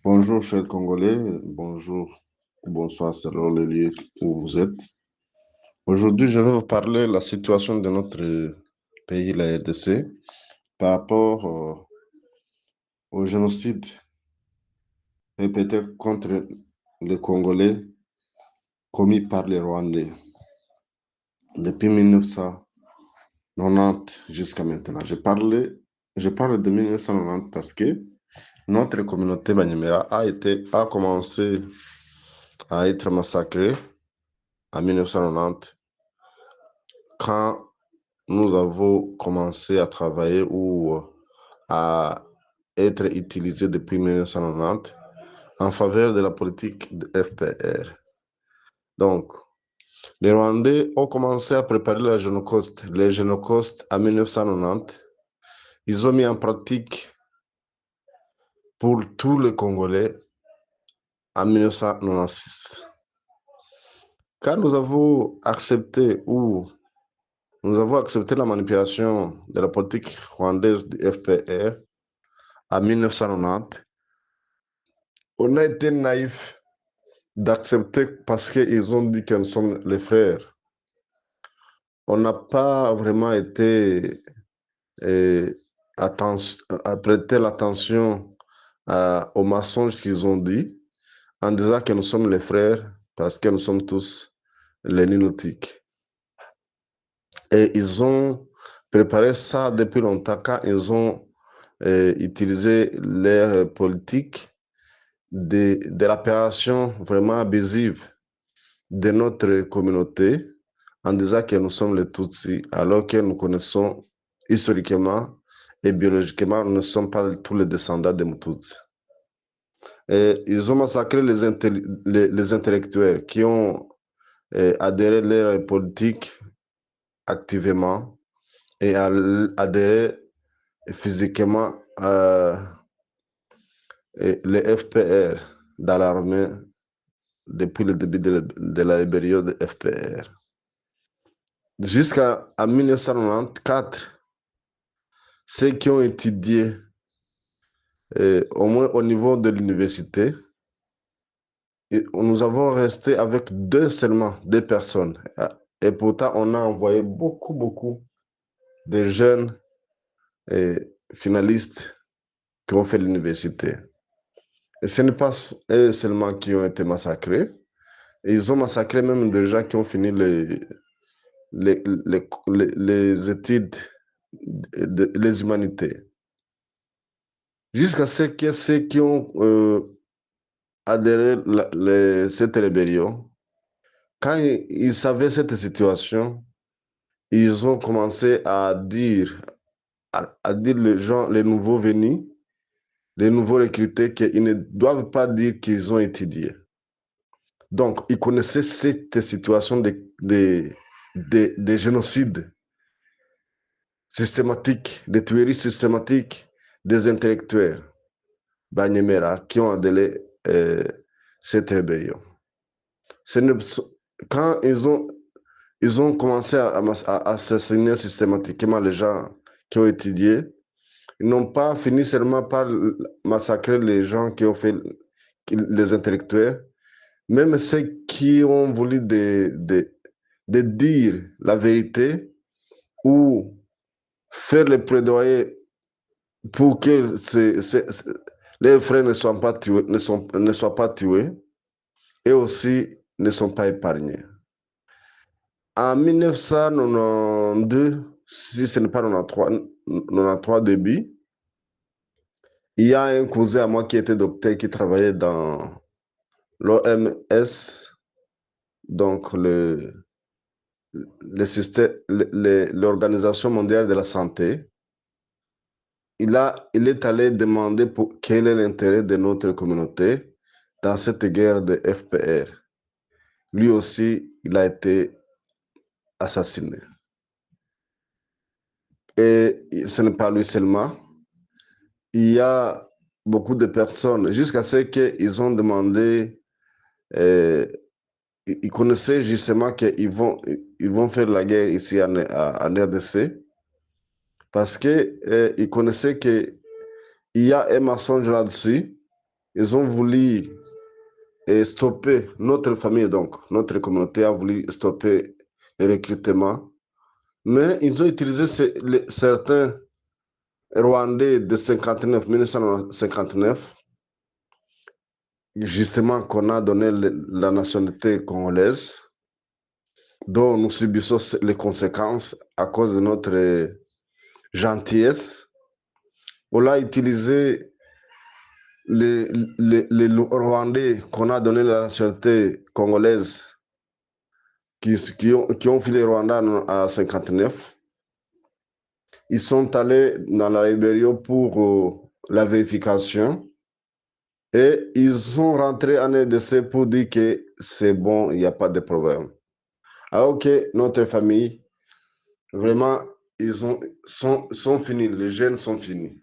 Bonjour, chers Congolais. Bonjour, bonsoir, selon le lieu où vous êtes. Aujourd'hui, je vais vous parler de la situation de notre pays, la RDC, par rapport au génocide répété contre les Congolais commis par les Rwandais depuis 1990 jusqu'à maintenant. Je parle de 1990 parce que notre communauté Banyamera a commencé à être massacrée en 1990 quand nous avons commencé à travailler ou à être utilisés depuis 1990 en faveur de la politique de FPR. Donc, les Rwandais ont commencé à préparer la Génocoste. Les Génocostes en 1990, ils ont mis en pratique pour tous les Congolais en 1996. Quand nous avons accepté la manipulation de la politique rwandaise du FPR en 1990, on a été naïf d'accepter parce qu'ils ont dit que nous sommes les frères. On n'a pas vraiment été à prêter l'attention aux mensonges qu'ils ont dit en disant que nous sommes les frères parce que nous sommes tous les Nilotiques. Et ils ont préparé ça depuis longtemps quand ils ont utilisé leur politique de l'opération vraiment abusive de notre communauté en disant que nous sommes les Tutsis, alors que nous connaissons historiquement et biologiquement, nous ne sommes pas tous les descendants des Tutsis. Et ils ont massacré les intellectuels qui ont adhéré à leur politique activement et adhéré physiquement à les FPR dans l'armée depuis le début de la période FPR. Jusqu'à 1994, ceux qui ont étudié, au moins au niveau de l'université, nous avons resté avec seulement deux personnes. Et pourtant, on a envoyé beaucoup de jeunes finalistes qui ont fait l'université. Et ce n'est pas eux seulement qui ont été massacrés. Ils ont massacré même des gens qui ont fini les études, les humanités. Jusqu'à ce que ceux qui ont adhéré à cette rébellion, quand ils savaient cette situation, ils ont commencé à dire les gens, les nouveaux venus, les nouveaux recrutés, qu'ils ne doivent pas dire qu'ils ont étudié. Donc, ils connaissaient cette situation de génocide systématique, de tueries systématiques des intellectuels Banyemera qui ont adhéré cette rébellion. Quand ils ont commencé à assassiner systématiquement les gens qui ont étudié, ils n'ont pas fini seulement par massacrer les gens qui ont fait les intellectuels, même ceux qui ont voulu de dire la vérité ou faire le plaidoyer pour que les frères ne soient pas tués, ne soient pas tués et aussi ne sont pas épargnés. En 1992, si ce n'est pas 93 début, il y a un cousin à moi qui était docteur qui travaillait dans l'OMS, donc l'Organisation mondiale de la santé. Il est allé demander quel est l'intérêt de notre communauté dans cette guerre de FPR. Lui aussi, il a été assassiné. Et ce n'est pas lui seulement. Il y a beaucoup de personnes, jusqu'à ce qu'ils ont demandé, ils connaissaient justement ils vont faire la guerre ici en RDC, parce qu'ils connaissaient qu'il y a un mensonge là-dessus, ils ont voulu stopper notre famille, donc notre communauté a voulu stopper le recrutement, mais ils ont utilisé certains Rwandais de 59, 1959, justement qu'on a donné la nationalité congolaise, dont nous subissons les conséquences à cause de notre gentillesse. On a utilisé les Rwandais qu'on a donné la nationalité congolaise, qui ont fui le Rwanda à 59. Ils sont allés dans la rébellion pour la vérification et ils sont rentrés en RDC pour dire que c'est bon, il n'y a pas de problème. Alors que notre famille, vraiment, sont finis, les jeunes sont finis.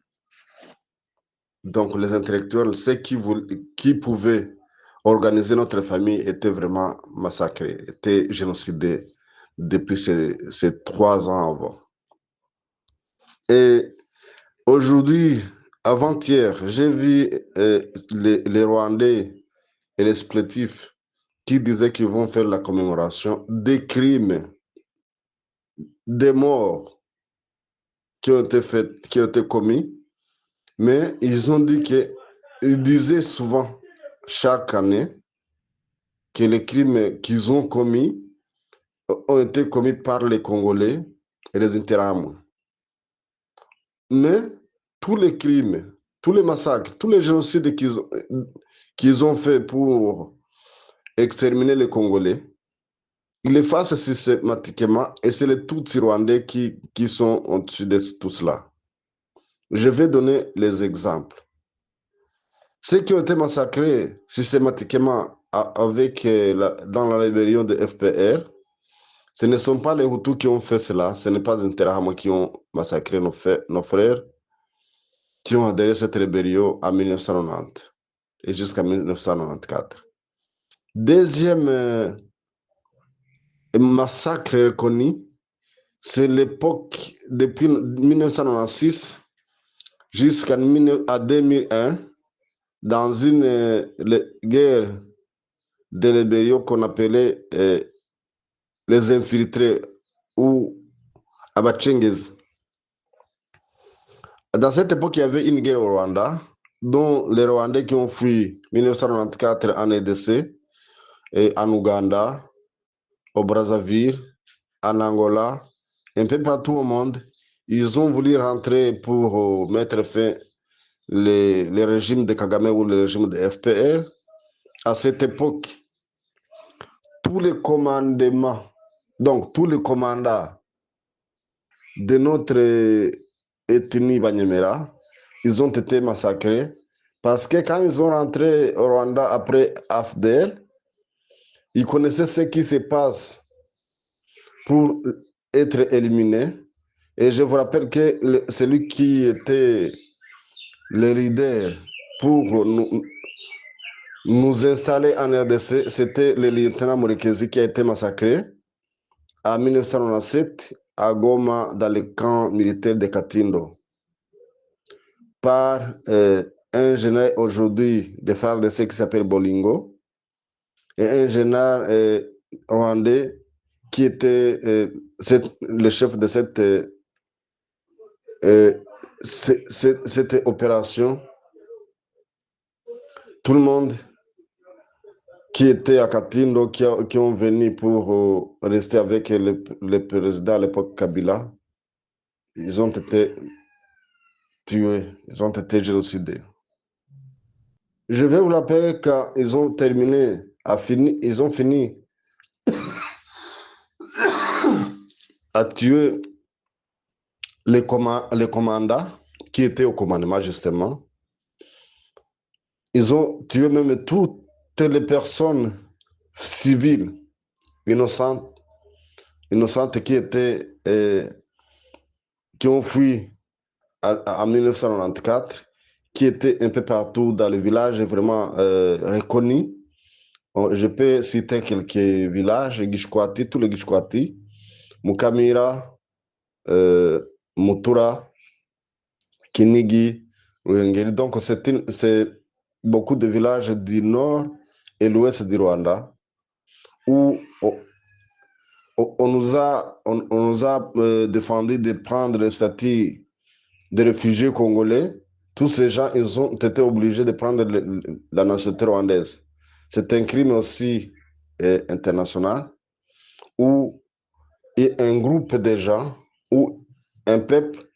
Donc les intellectuels, ceux qui pouvaient organiser notre famille étaient vraiment massacrés, étaient génocidés depuis ces 3 ans avant. Et aujourd'hui, avant-hier, j'ai vu les Rwandais et les supplétifs qui disaient qu'ils vont faire la commémoration des crimes, des morts qui ont été faits, qui ont été commis, mais ils ont dit ils disaient souvent chaque année que les crimes qu'ils ont commis ont été commis par les Congolais et les Interahamwe. Mais tous les crimes, tous les massacres, tous les génocides qu'ils ont fait pour exterminer les Congolais, ils les fassent systématiquement et c'est les Tutsis rwandais qui sont au-dessus de tout cela. Je vais donner les exemples. Ceux qui ont été massacrés systématiquement dans la rébellion de FPR, ce ne sont pas les Hutus qui ont fait cela, ce n'est pas les Interahamwe qui ont massacré nos frères, qui ont adhéré à cette rébellion en 1990 et jusqu'à 1994. Deuxième massacre connu, c'est l'époque depuis 1996 jusqu'à 2001, dans une guerre de rébellion qu'on appelait les infiltrés ou Abachengues. Dans cette époque, il y avait une guerre au Rwanda, dont les Rwandais qui ont fui 1994 en RDC, et en Ouganda, au Brazzaville, en Angola, un peu partout au monde, ils ont voulu rentrer pour mettre fin le régime de Kagame ou le régime de FPR. À cette époque, tous les commandements, donc tous les commandants de notre ethnie Banyamera, ils ont été massacrés parce que quand ils ont rentré au Rwanda après AFDL, ils connaissaient ce qui se passe pour être éliminé. Et je vous rappelle que celui qui était le leader pour nous installer en RDC, c'était le lieutenant Murekezi qui a été massacré en 1997 à Goma, dans le camp militaire de Katindo, par un général aujourd'hui de FARDC qui s'appelle Bolingo et un général rwandais qui était le chef de cette opération. Tout le monde qui était à Katindo, qui ont venu pour rester avec le président à l'époque Kabila, ils ont été tués, ils ont été génocidés. Je vais vous rappeler quand ils ont ils ont fini à tuer les commandants qui étaient au commandement justement. Ils ont tué même toutes les personnes civiles innocentes qui ont fui en 1994, qui étaient un peu partout dans le village et vraiment reconnus. Je peux citer quelques villages, Gishkwati, tous les Gishkwati, Mukamira, Mutura, Kinigi, Ruhengeri. Donc, beaucoup de villages du nord et l'ouest du Rwanda où on nous a défendu de prendre le statut de réfugiés congolais. Tous ces gens, ils ont été obligés de prendre la nationalité rwandaise. C'est un crime aussi international où un groupe de gens, où un peuple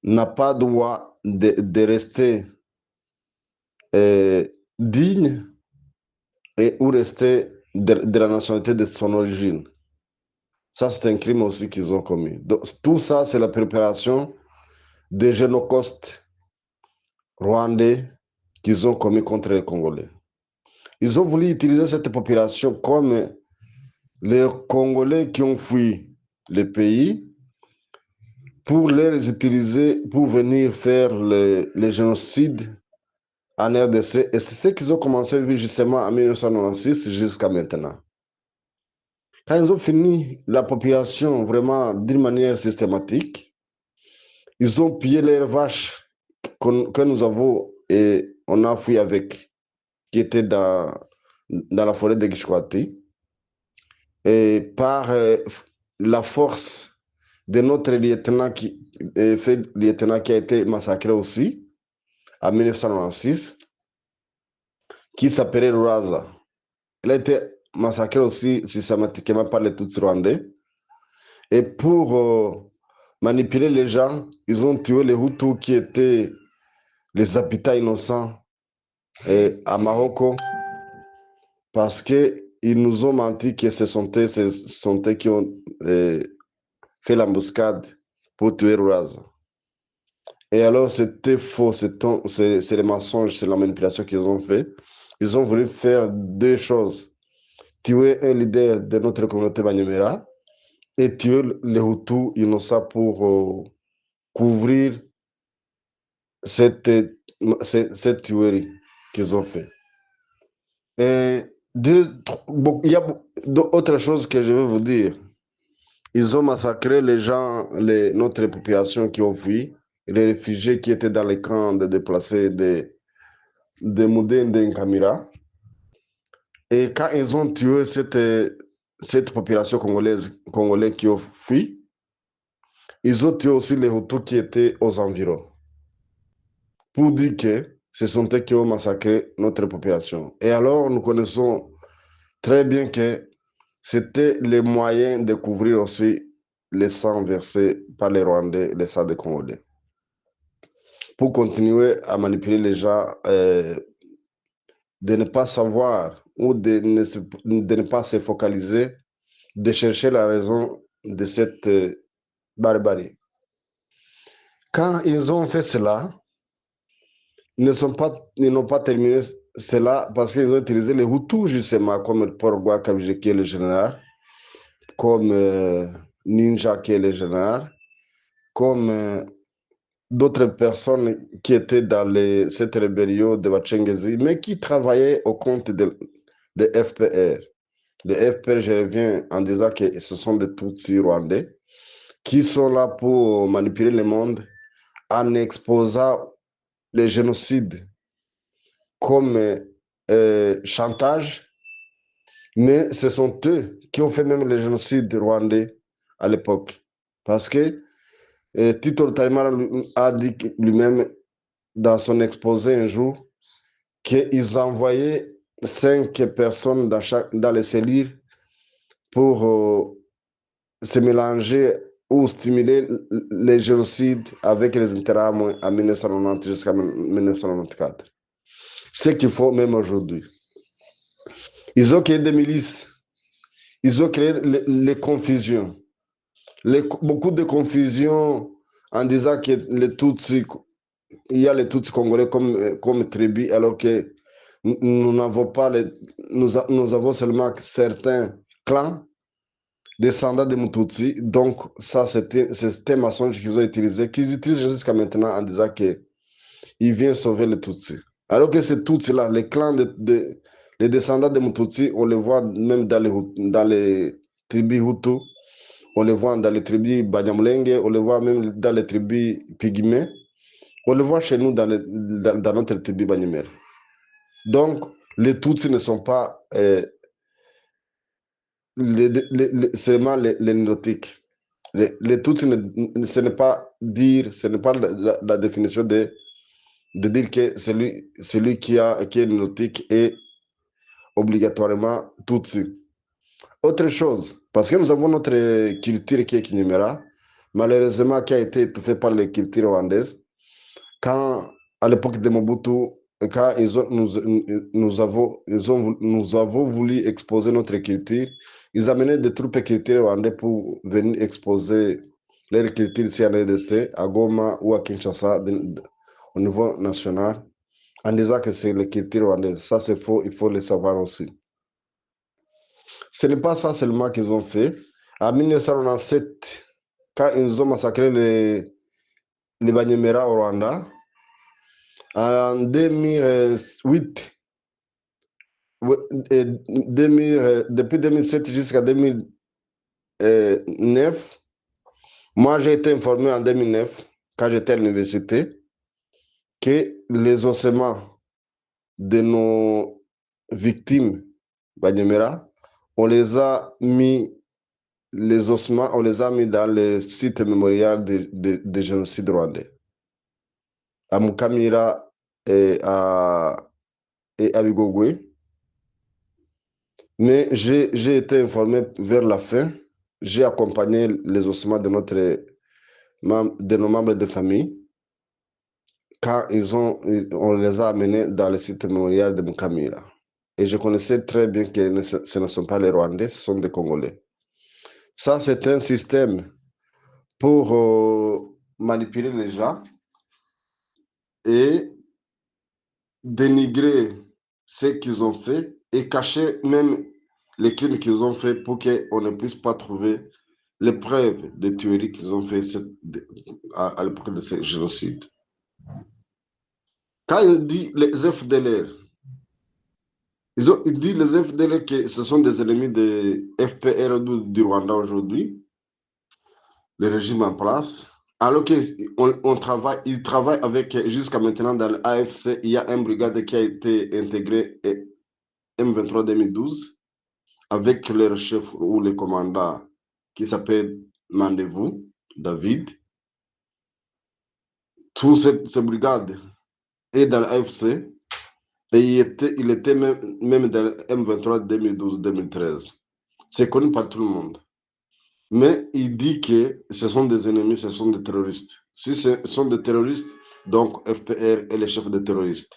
n'a pas droit de rester digne et ou rester de la nationalité de son origine. Ça, c'est un crime aussi qu'ils ont commis. Donc, tout ça, c'est la préparation des génocides rwandais qu'ils ont commis contre les Congolais. Ils ont voulu utiliser cette population comme les Congolais qui ont fui le pays pour les utiliser pour venir faire le génocide en RDC. Et c'est ce qu'ils ont commencé à vivre justement en 1996 jusqu'à maintenant. Quand ils ont fini la population vraiment d'une manière systématique, ils ont pillé les vaches que nous avons et on a fui avec, qui étaient dans la forêt de Gishwati. Et par la force de notre lieutenant qui a été massacré aussi en 1996, qui s'appelait Raza. Il a été massacré aussi systématiquement par les Tutsis rwandais. Et pour manipuler les gens, ils ont tué les Hutus qui étaient les habitats innocents à Maroko parce qu'ils nous ont menti que ce sont eux qui ont fait l'embuscade pour tuer Raz. Et alors, c'était faux, c'est le mensonge, c'est la manipulation qu'ils ont fait. Ils ont voulu faire deux choses. Tuer un leader de notre communauté Banyamera et tuer les Hutus innocents pour couvrir cette tuerie qu'ils ont fait. Et il y a d'autres choses que je veux vous dire. Ils ont massacré les gens, notre population qui ont fui, les réfugiés qui étaient dans les camps de déplacés de Moudin de Nkamira. Et quand ils ont tué cette population congolaise qui ont fui, ils ont tué aussi les Hutus qui étaient aux environs. Pour dire que ce sont eux qui ont massacré notre population. Et alors, nous connaissons très bien que c'était les moyens de couvrir aussi les sangs versés par les Rwandais, les sangs des Congolais. Pour continuer à manipuler les gens, de ne pas savoir ou de ne pas se focaliser, de chercher la raison de cette barbarie. Quand ils ont fait cela, ils n'ont pas terminé cela parce qu'ils ont utilisé les Hutus justement comme Porgwa Kabije qui est le général, comme Ninja qui est le général, comme d'autres personnes qui étaient dans cette rébellion de Bachengezi, mais qui travaillaient au compte de FPR. Les FPR, je reviens en disant que ce sont des Tutsis rwandais qui sont là pour manipuler le monde en exposant les génocides comme chantage, mais ce sont eux qui ont fait même le génocide rwandais à l'époque. Parce que Tito Rutaremara a dit lui-même dans son exposé un jour qu'ils envoyaient 5 personnes dans les cellules pour se mélanger ou stimuler les génocides avec les intérêts en 1990 jusqu'à 1994. Ce qu'il faut même aujourd'hui. Ils ont créé des milices, ils ont créé les confusions, beaucoup de confusions en disant que il y a les Tutsis congolais comme tribu, alors que nous n'avons pas nous avons seulement certains clans descendants de Mututsi. Donc, ça, c'était un mensonge qu'ils ont utilisé, qu'ils utilisent jusqu'à maintenant en disant qu'ils viennent sauver les Tutsis. Alors que ces Tutsis-là, les clans les descendants de Mututsi, on les voit même dans les tribus Hutus, on les voit dans les tribus Banyamulenge, on les voit même dans les tribus Pygmées, on le voit chez nous dans notre tribu Banyamulenge. Donc, les Tutsis ne sont pas seulement les Nilotiques. Les Tutsis, ce n'est pas dire, ce n'est pas la définition de dire que celui qui est Nilotique est obligatoirement Tutsi. Autre chose, parce que nous avons notre culture qui est Kinyemera, malheureusement qui a été étouffée par les cultures rwandaises. Quand, à l'époque de Mobutu, quand nous avons voulu exposer notre culture, ils amenaient des troupes culturelles rwandaises pour venir exposer leur culture ici en RDC, à Goma ou à Kinshasa, au niveau national, en disant que c'est la culture rwandaise. Ça, c'est faux, il faut le savoir aussi. Ce n'est pas ça seulement qu'ils ont fait. En 1997, quand ils ont massacré les Banyemera au Rwanda, en 2008, depuis 2007 jusqu'à 2009, moi j'ai été informé en 2009, quand j'étais à l'université, que les ossements de nos victimes Banyemera, on les a mis dans le site mémorial de génocide rwandais, à Mukamira et à Bigogwe. Mais j'ai été informé vers la fin, j'ai accompagné les ossements de nos membres de famille quand on les a amenés dans le site mémorial de Mukamira. Et je connaissais très bien que ce ne sont pas les Rwandais, ce sont des Congolais. Ça, c'est un système pour manipuler les gens et dénigrer ce qu'ils ont fait et cacher même les crimes qu'ils ont fait pour qu'on ne puisse pas trouver les preuves des tueries qu'ils ont fait à l'époque de ce génocide. Quand il dit les FDLR, il dit les FDLR que ce sont des ennemis de FPR du Rwanda aujourd'hui, le régime en place, alors qu'ils travaillent avec, jusqu'à maintenant dans l'AFC, il y a une brigade qui a été intégrée, M23 2012, avec leur chef ou le commandant qui s'appelle Mandevou, David. Toute cette brigade est dans l'AFC et il était même dans M23 2012-2013. C'est connu par tout le monde. Mais il dit que ce sont des ennemis, ce sont des terroristes. Si ce sont des terroristes, donc FPR est le chef des terroristes.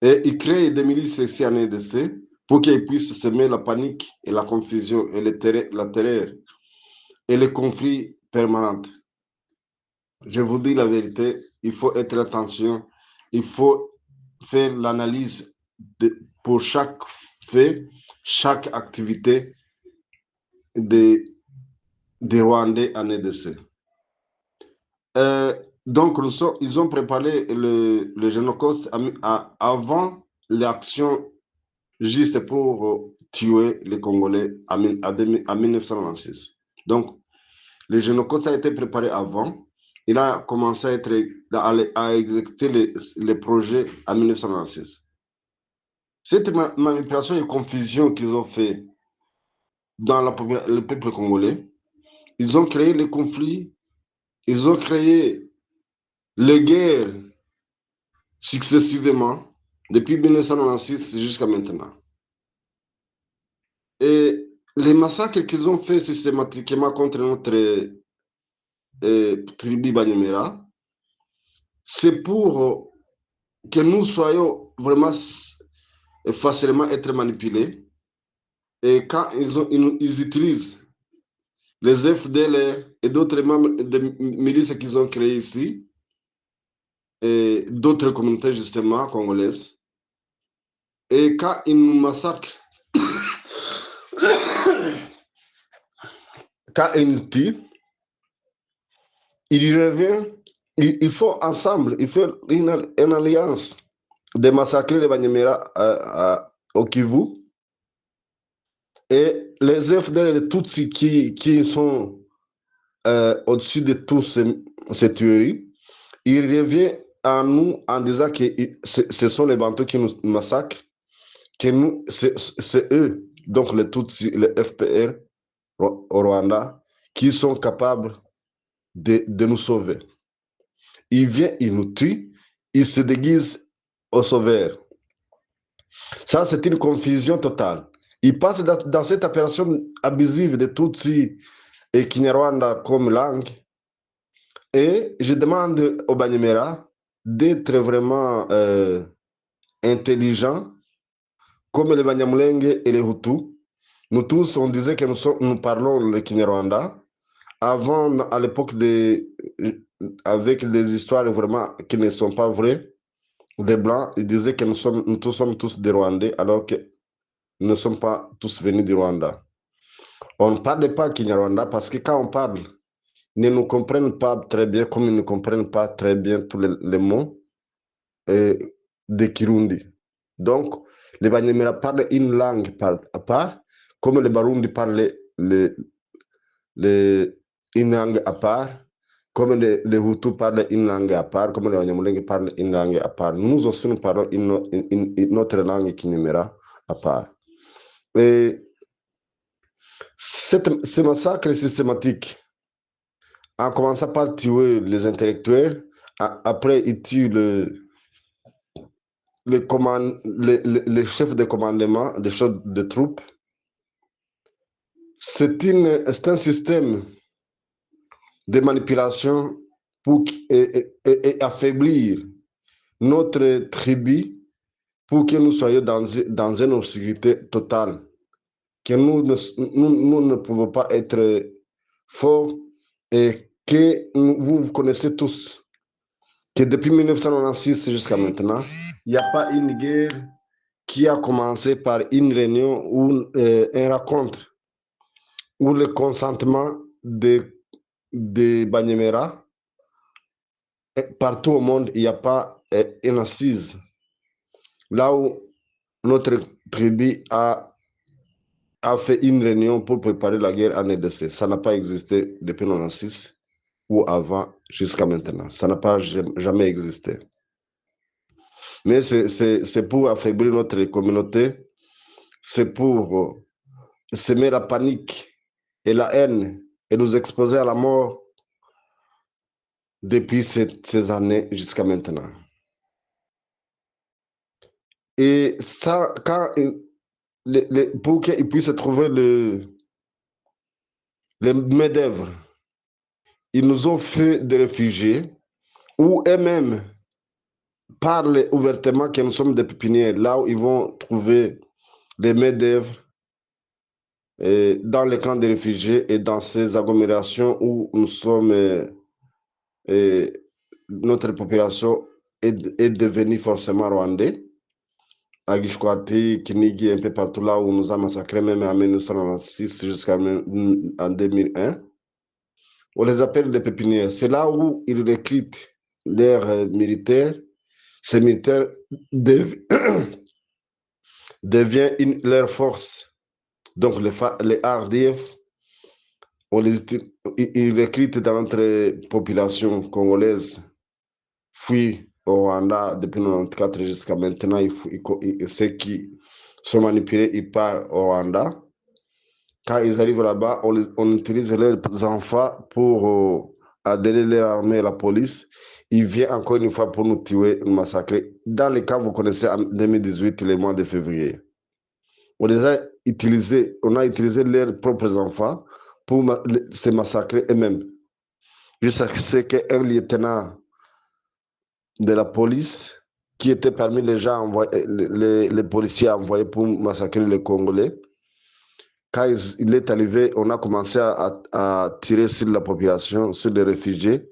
Et il crée des milices ici en RDC pour qu'ils puissent semer la panique et la confusion et la terreur et les conflits permanents. Je vous dis la vérité, il faut être attention, il faut faire l'analyse pour chaque fait, chaque activité des Rwandais en RDC. Donc, ils ont préparé le génocide avant l'action juste pour tuer les Congolais en 1996. Donc, le génocide ça a été préparé avant. Il a commencé à exécuter les projets en 1996. Cette manipulation et confusion qu'ils ont fait dans le peuple congolais, ils ont créé les conflits, ils ont créé les guerres successivement depuis 1996 jusqu'à maintenant. Et les massacres qu'ils ont fait systématiquement contre notre tribu Banyemera, c'est pour que nous soyons vraiment facilement être manipulés. Et quand ils utilisent les FDLR et d'autres membres de milices qu'ils ont créées ici, et d'autres communautés justement congolaises, et quand ils nous massacrent, quand ils nous tuent, il revient, il faut ensemble, il faut une alliance de massacrer les Banyemera au Kivu. Et les FDL et les Tutsis qui sont au-dessus de toutes ces tueries, il revient à nous en disant que ce sont les Bantous qui nous massacrent, que nous, c'est eux, donc les Tutsis, les FPR au Rwanda, qui sont capables de nous sauver. Il vient, il nous tue, il se déguise au sauveur. Ça, c'est une confusion totale. Il passe dans cette opération abusive de Tutsi et Kinyarwanda comme langue. Et je demande au Banyamera d'être vraiment intelligent, comme les Banyamulenge et les Hutus. Nous tous, on disait que nous parlons le Kinyarwanda. Avant, à l'époque, avec des histoires vraiment qui ne sont pas vraies, des Blancs, ils disaient que nous tous sommes tous des Rwandais, alors que nous ne sommes pas tous venus du Rwanda. On ne parle pas Kinyarwanda parce que quand on parle, ils ne nous comprennent pas très bien, comme ils ne comprennent pas très bien tous les mots de Kirundi. Donc, les Banyamera parlent une langue à part, comme les Barundi parlent une langue à part, comme les Hutus parlent une langue à part, comme les Banyamulenge parlent une langue à part. Nous aussi, nous parlons une autre langue Kinyamera à part. Et ce massacre systématique, en commençant par tuer les intellectuels, après ils tuent les chefs de commandement des chefs de troupes. C'est un système de manipulation pour affaiblir notre tribu pour que nous soyons dans une obscurité totale, que nous ne pouvons pas être forts et que vous connaissez tous que depuis 1996 jusqu'à maintenant, il n'y a pas une guerre qui a commencé par une réunion ou un rencontre où le consentement de Banyamera, partout au monde, il n'y a pas une assise. Là où notre tribu a fait une réunion pour préparer la guerre en RDC, ça n'a pas existé depuis 1996 ou avant jusqu'à maintenant. Ça n'a pas jamais existé. Mais c'est pour affaiblir notre communauté, c'est pour semer la panique et la haine et nous exposer à la mort depuis ces années jusqu'à maintenant. Et ça, pour qu'ils puissent trouver les main-d'œuvre, ils nous ont fait des réfugiés ou eux-mêmes parlent ouvertement que nous sommes des pépinières, là où ils vont trouver les main-d'œuvre dans les camps de réfugiés et dans ces agglomérations où nous sommes, notre population est devenue forcément rwandais. À Gishkwati, Kinigi, un peu partout là où on nous a massacrés, même en 1996 jusqu'en 2001. On les appelle des pépinières. C'est là où ils recrutent leurs militaires. Ces militaires deviennent leur force. Donc les RDF, ils recrutent dans notre population congolaise, fuit au Rwanda depuis 1994 jusqu'à maintenant. Ceux qui sont manipulés, ils partent au Rwanda. Quand ils arrivent là-bas, on utilise leurs enfants pour adhérer leur armée à la police. Ils viennent encore une fois pour nous tuer, nous massacrer. Dans les cas, vous connaissez en 2018, le mois de février. On a utilisé leurs propres enfants pour se massacrer eux-mêmes. Jusqu'à ce qu'un lieutenant de la police, qui était parmi les gens les policiers envoyés pour massacrer les Congolais, quand il est arrivé, on a commencé à tirer sur la population, sur les réfugiés.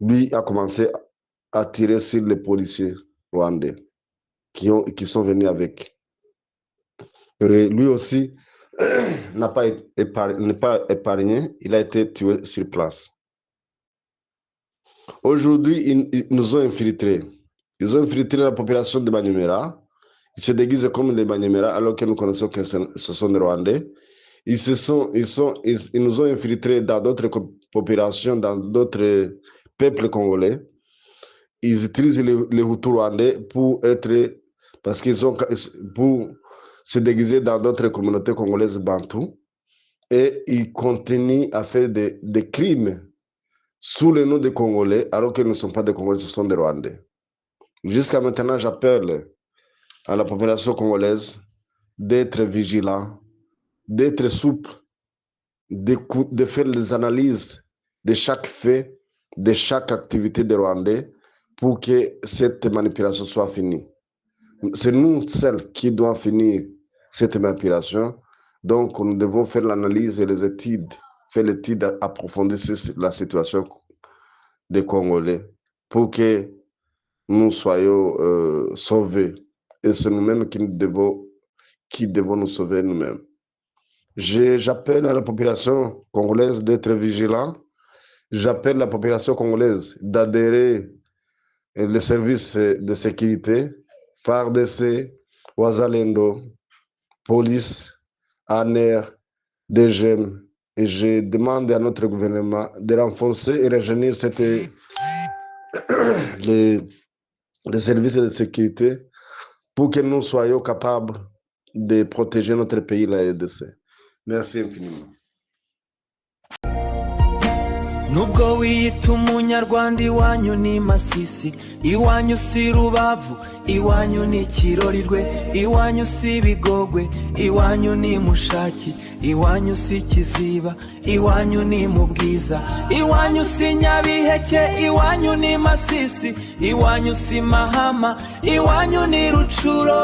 Lui a commencé à tirer sur les policiers rwandais qui sont venus avec. Et lui aussi n'est pas épargné, il a été tué sur place. Aujourd'hui, ils nous ont infiltrés. Ils ont infiltré la population de Banyamera. Ils se déguisent comme les Banyamera alors que nous connaissons que ce sont des Rwandais. Ils nous ont infiltrés dans d'autres populations, dans d'autres peuples congolais. ils utilisent les Hutus rwandais parce qu'ils ont, pour se déguiser dans d'autres communautés congolaises bantoues, et ils continuent à faire des crimes sous le nom des Congolais, alors qu'ils ne sont pas des Congolais, ce sont des Rwandais. Jusqu'à maintenant, j'appelle à la population congolaise d'être vigilant, d'être souple, de faire les analyses de chaque fait, de chaque activité des Rwandais pour que cette manipulation soit finie. C'est nous seuls qui devons finir cette manipulation. Donc, nous devons faire l'analyse et les études, faire l'étude approfondie sur la situation des Congolais pour que nous soyons sauvés. Et c'est nous-mêmes qui devons nous sauver nous-mêmes. J'appelle à la population congolaise d'être vigilante. J'appelle la population congolaise d'adhérer les services de sécurité, FARDC, Wazalendo, police, ANER, DGM. Et je demande à notre gouvernement de renforcer et rajeunir les services de sécurité pour que nous soyons capables de protéger notre pays, la RDC. Merci infiniment. Nubwo wiyita umunyarwanda iwanyu ni Masisi, iwanyu si Rubavu, iwanyu ni Kirorirwe, iwanyu si Bigogwe, iwanyu ni Mushaki, iwanyu si Kiziba, iwanyu ni Mubwiza, iwanyu si Nyabiheke, iwanyu ni Masisi, iwanyu si Mahama, iwanyu ni Rucuro.